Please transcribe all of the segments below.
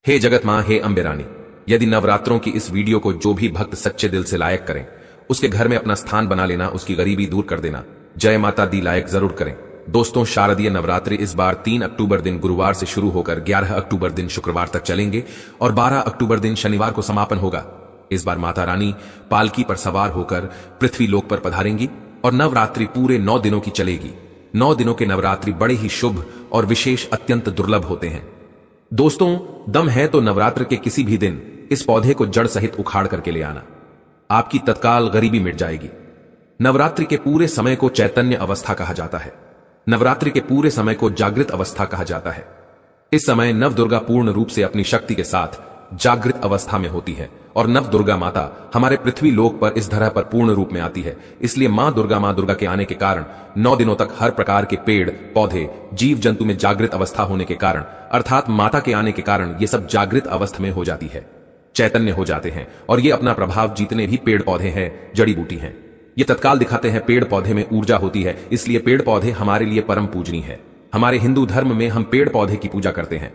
हे जगत मां, हे अम्बे रानी, यदि नवरात्रों की इस वीडियो को जो भी भक्त सच्चे दिल से लायक करें, उसके घर में अपना स्थान बना लेना, उसकी गरीबी दूर कर देना। जय माता दी लायक जरूर करें। दोस्तों, शारदीय नवरात्रि इस बार 3 अक्टूबर दिन गुरुवार से शुरू होकर 11 अक्टूबर दिन शुक्रवार तक चलेंगे और 12 अक्टूबर दिन शनिवार को समापन होगा। इस बार माता रानी पालकी पर सवार होकर पृथ्वी लोक पर पधारेंगी और नवरात्रि पूरे 9 दिनों की चलेगी। 9 दिनों के नवरात्रि बड़े ही शुभ और विशेष अत्यंत दुर्लभ होते हैं। दोस्तों, दम है तो नवरात्र के किसी भी दिन इस पौधे को जड़ सहित उखाड़ करके ले आना, आपकी तत्काल गरीबी मिट जाएगी। नवरात्रि के पूरे समय को चैतन्य अवस्था कहा जाता है। नवरात्रि के पूरे समय को जागृत अवस्था कहा जाता है। इस समय नवदुर्गा पूर्ण रूप से अपनी शक्ति के साथ जागृत अवस्था में होती है और नवदुर्गा माता हमारे पृथ्वी लोक पर इस धरा पर पूर्ण रूप में आती है। इसलिए मां दुर्गा के आने के कारण 9 दिनों तक हर प्रकार के पेड़ पौधे जीव जंतु में जागृत अवस्था होने के कारण, अर्थात माता के आने के कारण ये सब जागृत अवस्था में हो जाती है, चैतन्य हो जाते हैं और ये अपना प्रभाव जितने भी पेड़ पौधे हैं, जड़ी बूटी हैं, ये तत्काल दिखाते हैं। पेड़ पौधे में ऊर्जा होती है, इसलिए पेड़ पौधे हमारे लिए परम पूजनीय है। हमारे हिंदू धर्म में हम पेड़ पौधे की पूजा करते हैं।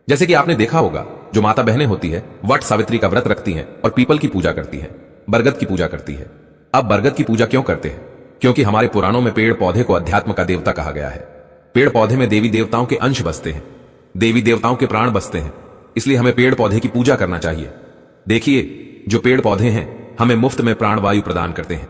जैसे कि आपने देखा होगा, जो माता बहनें होती है वट सावित्री का व्रत रखती हैं और पीपल की पूजा करती है, बरगद की पूजा करती है। अब बरगद की पूजा क्यों करते हैं? क्योंकि हमारे पुराणों में पेड़ पौधे को अध्यात्म का देवता कहा गया है। पेड़ पौधे में देवी देवताओं के अंश बसते हैं, देवी देवताओं के प्राण बसते हैं, इसलिए हमें पेड़ पौधे की पूजा करना चाहिए। देखिए, जो पेड़ पौधे हैं हमें मुफ्त में प्राण वायु प्रदान करते हैं।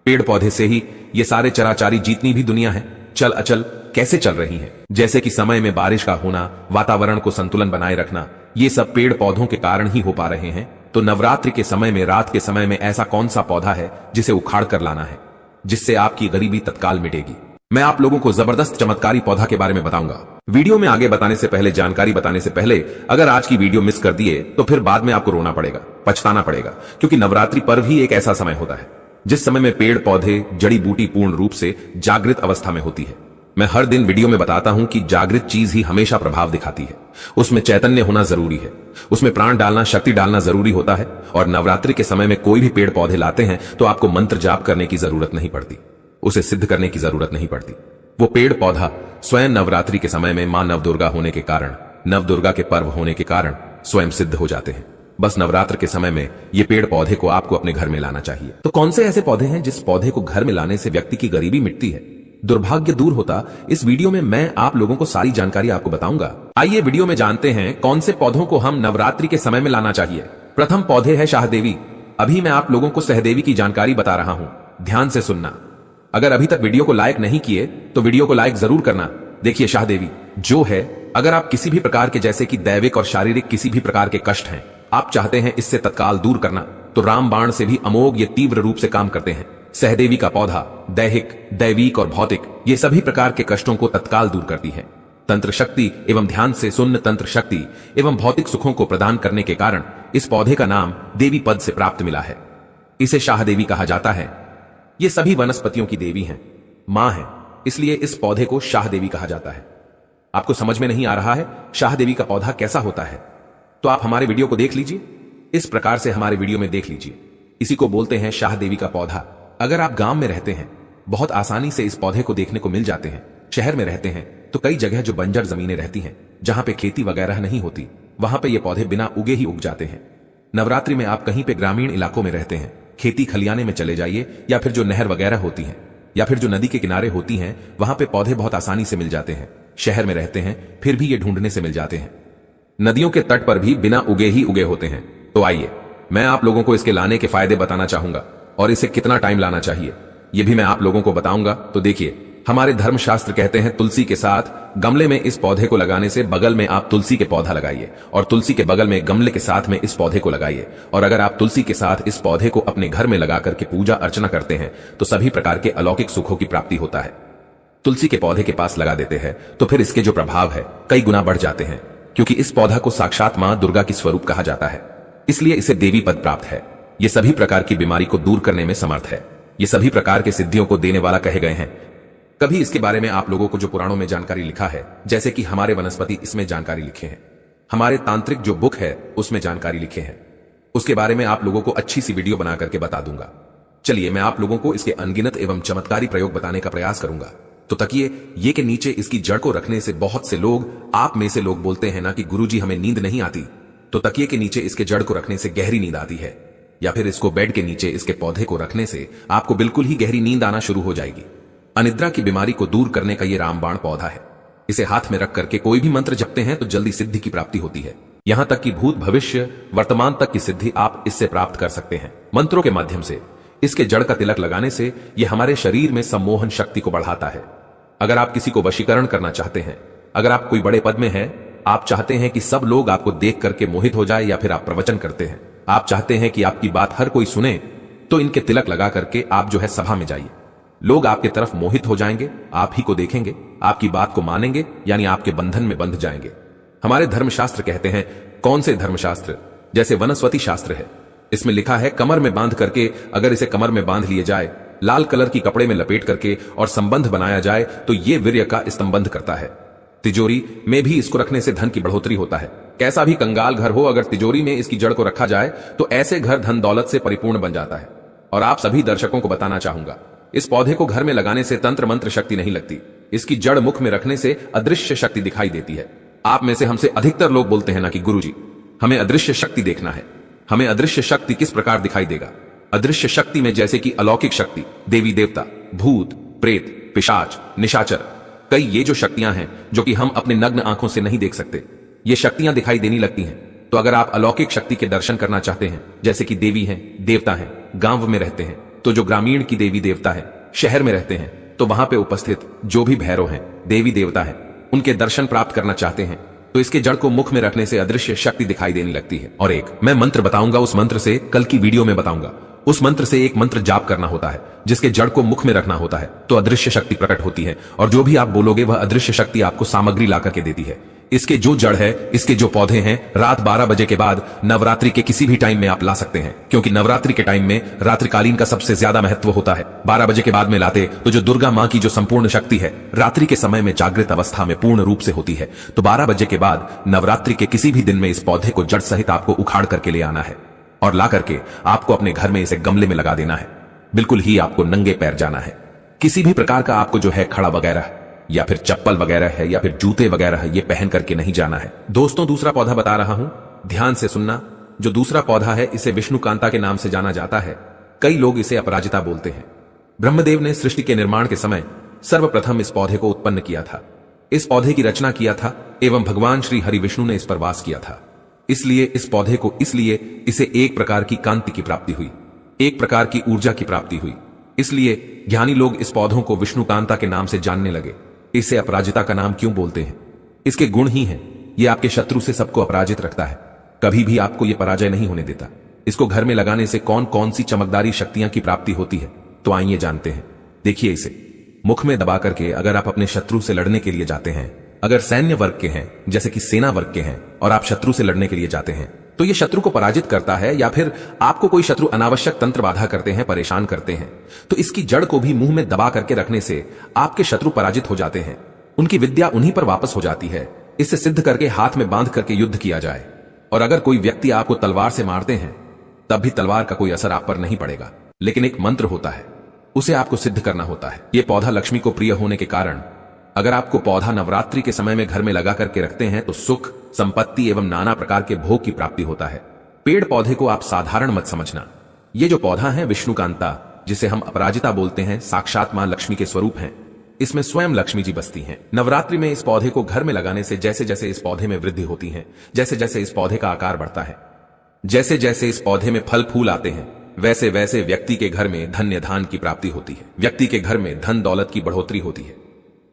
पेड़ पौधे से ही ये सारे चराचारी जितनी भी दुनिया है चल अचल कैसे चल रही है। जैसे कि समय में बारिश का होना, वातावरण को संतुलन बनाए रखना, ये सब पेड़ पौधों के कारण ही हो पा रहे हैं। तो नवरात्रि के समय में, रात के समय में ऐसा कौन सा पौधा है जिसे उखाड़ कर लाना है, जिससे आपकी गरीबी तत्काल मिटेगी। मैं आप लोगों को जबरदस्त चमत्कारी पौधा के बारे में बताऊंगा। वीडियो में आगे बताने से पहले, जानकारी बताने से पहले, अगर आज की वीडियो मिस कर दिए तो फिर बाद में आपको रोना पड़ेगा, पछताना पड़ेगा, क्योंकि नवरात्रि पर्व ही एक ऐसा समय होता है जिस समय में पेड़ पौधे जड़ी बूटी पूर्ण रूप से जागृत अवस्था में होती है। मैं हर दिन वीडियो में बताता हूं कि जागृत चीज ही हमेशा प्रभाव दिखाती है, उसमें चैतन्य होना जरूरी है, उसमें प्राण डालना, शक्ति डालना जरूरी होता है। और नवरात्रि के समय में कोई भी पेड़ पौधे लाते हैं तो आपको मंत्र जाप करने की जरूरत नहीं पड़ती, उसे सिद्ध करने की जरूरत नहीं पड़ती। वो पेड़ पौधा स्वयं नवरात्रि के समय में मां नवदुर्गा होने के कारण, नवदुर्गा के पर्व होने के कारण स्वयं सिद्ध हो जाते हैं। बस नवरात्र के समय में ये पेड़ पौधे को आपको अपने घर में लाना चाहिए। तो कौन से ऐसे पौधे हैं जिस पौधे को घर में लाने से व्यक्ति की गरीबी मिटती है, दुर्भाग्य दूर होता? इस वीडियो में मैं आप लोगों को सारी जानकारी आपको बताऊंगा। आइए वीडियो में जानते हैं कौन से पौधों को हम नवरात्रि के समय में लाना चाहिए। प्रथम पौधे है शाहदेवी। अभी मैं आप लोगों को सहदेवी की जानकारी बता रहा हूं, ध्यान से सुनना। अगर अभी तक वीडियो को लाइक नहीं किए तो वीडियो को लाइक जरूर करना। देखिए, शाहदेवी जो है, अगर आप किसी भी प्रकार के, जैसे कि दैविक और शारीरिक किसी भी प्रकार के कष्ट हैं, आप चाहते हैं इससे तत्काल दूर करना, तो राम बाण से भी अमोघ ये तीव्र रूप से काम करते हैं। सहदेवी का पौधा दैहिक, दैविक और भौतिक ये सभी प्रकार के कष्टों को तत्काल दूर करती है। तंत्र शक्ति एवं ध्यान से सुन्न तंत्र शक्ति एवं भौतिक सुखों को प्रदान करने के कारण इस पौधे का नाम देवी पद से प्राप्त मिला है। इसे शाहदेवी कहा जाता है। ये सभी वनस्पतियों की देवी हैं, मां है, इसलिए इस पौधे को शाहदेवी कहा जाता है। आपको समझ में नहीं आ रहा है शाहदेवी का पौधा कैसा होता है, तो आप हमारे वीडियो को देख लीजिए। इस प्रकार से हमारे वीडियो में देख लीजिए। इसी को बोलते हैं शाहदेवी का पौधा। अगर आप गांव में रहते हैं, बहुत आसानी से इस पौधे को देखने को मिल जाते हैं। शहर में रहते हैं तो कई जगह जो बंजर जमीनें रहती हैं, जहां पे खेती वगैरह नहीं होती, वहां पे ये पौधे बिना उगे ही उग जाते हैं। नवरात्रि में आप कहीं पे ग्रामीण इलाकों में रहते हैं, खेती खलियाने में चले जाइए, या फिर जो नहर वगैरह होती हैं, या फिर जो नदी के किनारे होती हैं, वहां पे पौधे बहुत आसानी से मिल जाते हैं। शहर में रहते हैं फिर भी ये ढूंढने से मिल जाते हैं। नदियों के तट पर भी बिना उगे ही उगे होते हैं। तो आइए, मैं आप लोगों को इसके लाने के फायदे बताना चाहूंगा और इसे कितना टाइम लाना चाहिए यह भी मैं आप लोगों को बताऊंगा। तो देखिए, हमारे धर्मशास्त्र कहते हैं तुलसी के साथ गमले में इस पौधे को लगाने से बगल में आप तुलसी के पौधा लगाइए और तुलसी के बगल में गमले के साथ में इस पौधे को लगाइए। और अगर आप तुलसी के साथ इस पौधे को अपने घर में लगा करके पूजा अर्चना करते हैं तो सभी प्रकार के अलौकिक सुखों की प्राप्ति होता है। तुलसी के पौधे के पास लगा देते हैं तो फिर इसके जो प्रभाव है कई गुना बढ़ जाते हैं, क्योंकि इस पौधा को साक्षात मां दुर्गा की स्वरूप कहा जाता है, इसलिए इसे देवी पद प्राप्त है। ये सभी प्रकार की बीमारी को दूर करने में समर्थ है, ये सभी प्रकार के सिद्धियों को देने वाला कहे गए हैं। कभी इसके बारे में आप लोगों को जो पुराणों में जानकारी लिखा है, जैसे कि हमारे वनस्पति इसमें जानकारी लिखे हैं, हमारे तांत्रिक जो बुक है उसमें जानकारी लिखे हैं, उसके बारे में आप लोगों को अच्छी सी वीडियो बना करके बता दूंगा। चलिए, मैं आप लोगों को इसके अनगिनत एवं चमत्कारी प्रयोग बताने का प्रयास करूंगा। तो तकिए ये के नीचे इसकी जड़ को रखने से बहुत से लोग, आप में से लोग बोलते हैं ना कि गुरुजी हमें नींद नहीं आती, तो तकिए के नीचे इसके जड़ को रखने से गहरी नींद आती है। या फिर इसको बेड के नीचे इसके पौधे को रखने से आपको बिल्कुल ही गहरी नींद आना शुरू हो जाएगी। अनिद्रा की बीमारी को दूर करने का ये रामबाण पौधा है। इसे हाथ में रख करके कोई भी मंत्र जपते हैं तो जल्दी सिद्धि की प्राप्ति होती है। यहां तक कि भूत भविष्य वर्तमान तक की सिद्धि आप इससे प्राप्त कर सकते हैं। मंत्रों के माध्यम से इसके जड़ का तिलक लगाने से यह हमारे शरीर में सम्मोहन शक्ति को बढ़ाता है। अगर आप किसी को वशीकरण करना चाहते हैं, अगर आप कोई बड़े पद में हैं, आप चाहते हैं कि सब लोग आपको देख करके मोहित हो जाए, या फिर आप प्रवचन करते हैं, आप चाहते हैं कि आपकी बात हर कोई सुने, तो इनके तिलक लगा करके आप जो है सभा में जाइए। लोग आपके तरफ मोहित हो जाएंगे, आप ही को देखेंगे, आपकी बात को मानेंगे, यानी आपके बंधन में बंध जाएंगे। हमारे धर्मशास्त्र कहते हैं, कौन से धर्मशास्त्र? जैसे वनस्पति शास्त्र है, इसमें लिखा है कमर में बांध करके, अगर इसे कमर में बांध लिए जाए, लाल कलर की कपड़े में लपेट करके और संबंध बनाया जाए तो ये वीर्य का स्तंभबंध करता है। तिजोरी में भी इसको रखने से धन की बढ़ोतरी होता है। कैसा भी कंगाल घर हो, अगर तिजोरी में इसकी जड़ को रखा जाए तो ऐसे घर धन दौलत से परिपूर्ण बन जाता है। और आप सभी दर्शकों को बताना चाहूंगा, इस पौधे को घर में लगाने से तंत्र मंत्र शक्ति नहीं लगती। इसकी जड़ मुख में रखने से अदृश्य शक्ति दिखाई देती है। आप में से हमसे अधिकतर लोग बोलते हैं ना कि गुरुजी हमें अदृश्य शक्ति देखना है। हमें अदृश्य शक्ति किस प्रकार दिखाई देगा? अदृश्य शक्ति में जैसे कि अलौकिक शक्ति, देवी देवता, भूत प्रेत, पिशाच, निशाचर, कई ये जो शक्तियां हैं जो कि हम अपने नग्न आंखों से नहीं देख सकते, ये शक्तियां दिखाई देने लगती हैं। तो अगर आप अलौकिक शक्ति के दर्शन करना चाहते हैं, जैसे कि देवी हैं, देवता हैं, गांव में रहते हैं, तो जो ग्रामीण की देवी देवता है, शहर में रहते हैं, तो वहां पे उपस्थित जो भी भैरव हैं, देवी देवता है, उनके दर्शन प्राप्त करना चाहते हैं, तो इसके जड़ को मुख में रखने से अदृश्य शक्ति दिखाई देने लगती है। और एक मैं मंत्र बताऊंगा, उस मंत्र से कल की वीडियो में बताऊंगा। उस मंत्र से एक मंत्र जाप करना होता है, जिसके जड़ को मुख में रखना होता है, तो अदृश्य शक्ति प्रकट होती है। और जो भी आप बोलोगे वह अदृश्य शक्ति आपको सामग्री ला करके देती है। इसके जो जड़ है, इसके जो पौधे हैं, रात 12 बजे के बाद नवरात्रि के किसी भी टाइम में आप ला सकते हैं, क्योंकि नवरात्रि के टाइम में रात्रिकालीन का सबसे ज्यादा महत्व होता है। 12 बजे के बाद में लाते तो जो दुर्गा मां की जो संपूर्ण शक्ति है रात्रि के समय में जागृत अवस्था में पूर्ण रूप से होती है। तो 12 बजे के बाद नवरात्रि के किसी भी दिन में इस पौधे को जड़ सहित आपको उखाड़ करके ले आना है और ला करके आपको अपने घर में इसे गमले में लगा देना है। बिल्कुल ही आपको नंगे पैर जाना है। किसी भी प्रकार का आपको जो है खड़ा वगैरह या फिर चप्पल वगैरह है या फिर जूते वगैरह है, ये पहन करके नहीं जाना है। दोस्तों, दूसरा पौधा बता रहा हूं, ध्यान से सुनना। जो दूसरा पौधा है, इसे विष्णुकांता के नाम से जाना जाता है। कई लोग इसे अपराजिता बोलते हैं। ब्रह्मदेव ने सृष्टि के निर्माण के समय सर्वप्रथम इस पौधे को उत्पन्न किया था। इस पौधे की रचना किया था एवं भगवान श्री हरि विष्णु ने इस पर वास किया था। इसलिए इस पौधे को, इसलिए इसे एक प्रकार की कांति की प्राप्ति हुई, एक प्रकार की ऊर्जा की प्राप्ति हुई। इसलिए ज्ञानी लोग इस पौधों को विष्णुकांता के नाम से जानने लगे। इसे अपराजिता का नाम क्यों बोलते हैं? इसके गुण ही हैं, ये आपके शत्रु से सबको अपराजित रखता है, कभी भी आपको ये पराजय नहीं होने देता। इसको घर में लगाने से कौन कौन सी चमकदारी शक्तियां की प्राप्ति होती है, तो आइए जानते हैं। देखिए, इसे मुख में दबा करके अगर आप अपने शत्रु से लड़ने के लिए जाते हैं, अगर सैन्य वर्ग के हैं, जैसे कि सेना वर्ग के हैं, और आप शत्रु से लड़ने के लिए जाते हैं, तो ये शत्रु को पराजित करता है। या फिर आपको कोई शत्रु अनावश्यक तंत्र बाधा करते हैं, परेशान करते हैं, तो इसकी जड़ को भी मुंह में दबा करके रखने से आपके शत्रु पराजित हो जाते हैं। उनकी विद्या उन्हीं पर वापस हो जाती है। इससे सिद्ध करके हाथ में बांध करके युद्ध किया जाए। और अगर कोई व्यक्ति आपको तलवार से मारते हैं, तब भी तलवार का कोई असर आप पर नहीं पड़ेगा। लेकिन एक मंत्र होता है, उसे आपको सिद्ध करना होता है। यह पौधा लक्ष्मी को प्रिय होने के कारण अगर आपको पौधा नवरात्रि के समय में घर में लगा करके रखते हैं, तो सुख, संपत्ति एवं नाना प्रकार के भोग की प्राप्ति होता है। पेड़ पौधे को आप साधारण मत समझना। ये जो पौधा है विष्णुकांता, जिसे हम अपराजिता बोलते हैं, साक्षात मां लक्ष्मी के स्वरूप हैं। इसमें स्वयं लक्ष्मी जी बसती हैं। नवरात्रि में इस पौधे को घर में लगाने से जैसे जैसे इस पौधे में वृद्धि होती है, जैसे जैसे इस पौधे का आकार बढ़ता है, जैसे जैसे इस पौधे में फल फूल आते हैं, वैसे वैसे व्यक्ति के घर में धन्य धान की प्राप्ति होती है। व्यक्ति के घर में धन दौलत की बढ़ोतरी होती है।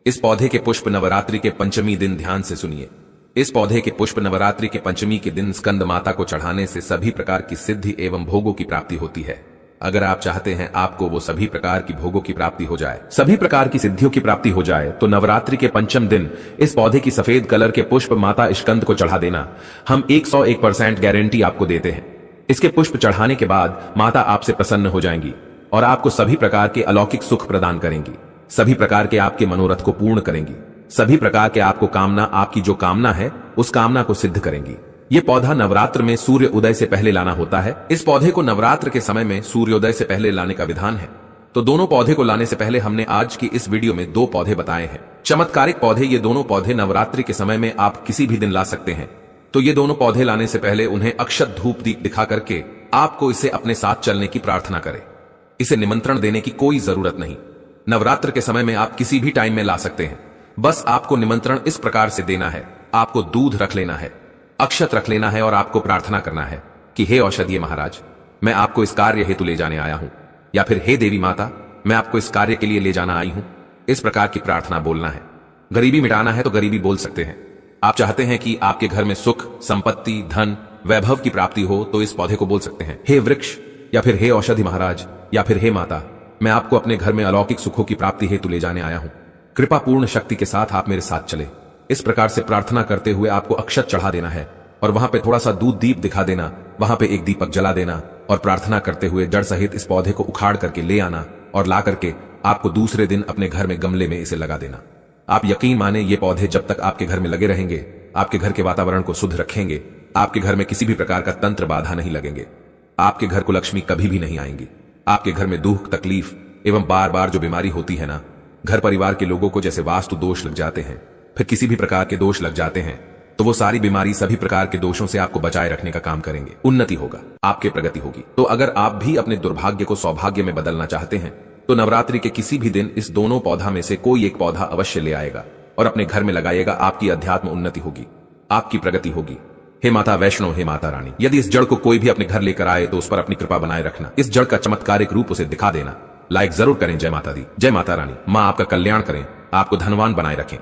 इस पौधे के पुष्प नवरात्रि के पंचमी दिन ध्यान से सुनिए। इस पौधे के पुष्प नवरात्रि के पंचमी के दिन स्कंद माता को चढ़ाने से सभी प्रकार की सिद्धि एवं भोगों की प्राप्ति होती है। अगर आप चाहते हैं आपको वो सभी प्रकार की भोगों की प्राप्ति हो जाए, सभी प्रकार की सिद्धियों की प्राप्ति हो जाए, तो नवरात्रि के पंचम दिन इस पौधे की सफेद कलर के पुष्प माता स्कंद को चढ़ा देना। हम 101% गारंटी आपको देते हैं। इसके पुष्प चढ़ाने के बाद माता आपसे प्रसन्न हो जाएंगी और आपको सभी प्रकार के अलौकिक सुख प्रदान करेंगी, सभी प्रकार के आपके मनोरथ को पूर्ण करेंगी, सभी प्रकार के आपको कामना, आपकी जो कामना है उस कामना को सिद्ध करेंगी। ये पौधा नवरात्र में सूर्य उदय से पहले लाना होता है। इस पौधे को नवरात्र के समय में सूर्योदय से पहले लाने का विधान है। तो दोनों पौधे को लाने से पहले हमने आज की इस वीडियो में 2 पौधे बताए हैं, चमत्कारिक पौधे। ये दोनों पौधे नवरात्रि के समय में आप किसी भी दिन ला सकते हैं। तो ये दोनों पौधे लाने से पहले उन्हें अक्षत धूप दीप दिखा करके आपको इसे अपने साथ चलने की प्रार्थना करें। इसे निमंत्रण देने की कोई जरूरत नहीं। नवरात्र के समय में आप किसी भी टाइम में ला सकते हैं। बस आपको निमंत्रण इस प्रकार से देना है, आपको दूध रख लेना है, अक्षत रख लेना है और आपको प्रार्थना करना है कि हे औषधीय महाराज, मैं आपको इस कार्य हेतु ले जाने आया हूं, या फिर हे देवी माता, मैं आपको इस कार्य के लिए ले जाना आई हूं। इस प्रकार की प्रार्थना बोलना है। गरीबी मिटाना है तो गरीबी बोल सकते हैं। आप चाहते हैं कि आपके घर में सुख, संपत्ति, धन, वैभव की प्राप्ति हो तो इस पौधे को बोल सकते हैं, हे वृक्ष, या फिर हे औषधि महाराज, या फिर हे माता, मैं आपको अपने घर में अलौकिक सुखों की प्राप्ति हेतु ले जाने आया हूं। कृपा पूर्ण शक्ति के साथ आप मेरे साथ चले। इस प्रकार से प्रार्थना करते हुए आपको अक्षत चढ़ा देना है और वहां पे थोड़ा सा दूध दीप दिखा देना, वहां पे एक दीपक जला देना और प्रार्थना करते हुए जड़ सहित इस पौधे को उखाड़ करके ले आना और ला करके आपको दूसरे दिन अपने घर में गमले में इसे लगा देना। आप यकीन माने ये पौधे जब तक आपके घर में लगे रहेंगे, आपके घर के वातावरण को शुद्ध रखेंगे, आपके घर में किसी भी प्रकार का तंत्र बाधा नहीं लगेंगे, आपके घर को लक्ष्मी कभी भी नहीं आएंगी। आपके घर में दुख, तकलीफ एवं बार बार जो बीमारी होती है ना, घर परिवार के लोगों को जैसे वास्तु दोष लग जाते हैं, फिर किसी भी प्रकार के दोष लग जाते हैं, तो वो सारी बीमारी सभी प्रकार के दोषों से आपको बचाए रखने का काम करेंगे। उन्नति होगा, आपकी प्रगति होगी। तो अगर आप भी अपने दुर्भाग्य को सौभाग्य में बदलना चाहते हैं तो नवरात्रि के किसी भी दिन इस दोनों पौधा में से कोई एक पौधा अवश्य ले आएगा और अपने घर में लगाइएगा। आपकी अध्यात्म उन्नति होगी, आपकी प्रगति होगी। हे माता वैष्णो, हे माता रानी, यदि इस जड़ को कोई भी अपने घर लेकर आए तो उस पर अपनी कृपा बनाए रखना। इस जड़ का चमत्कारिक रूप उसे दिखा देना। लाइक जरूर करें। जय माता दी, जय माता रानी। माँ आपका कल्याण करें, आपको धनवान बनाए रखें।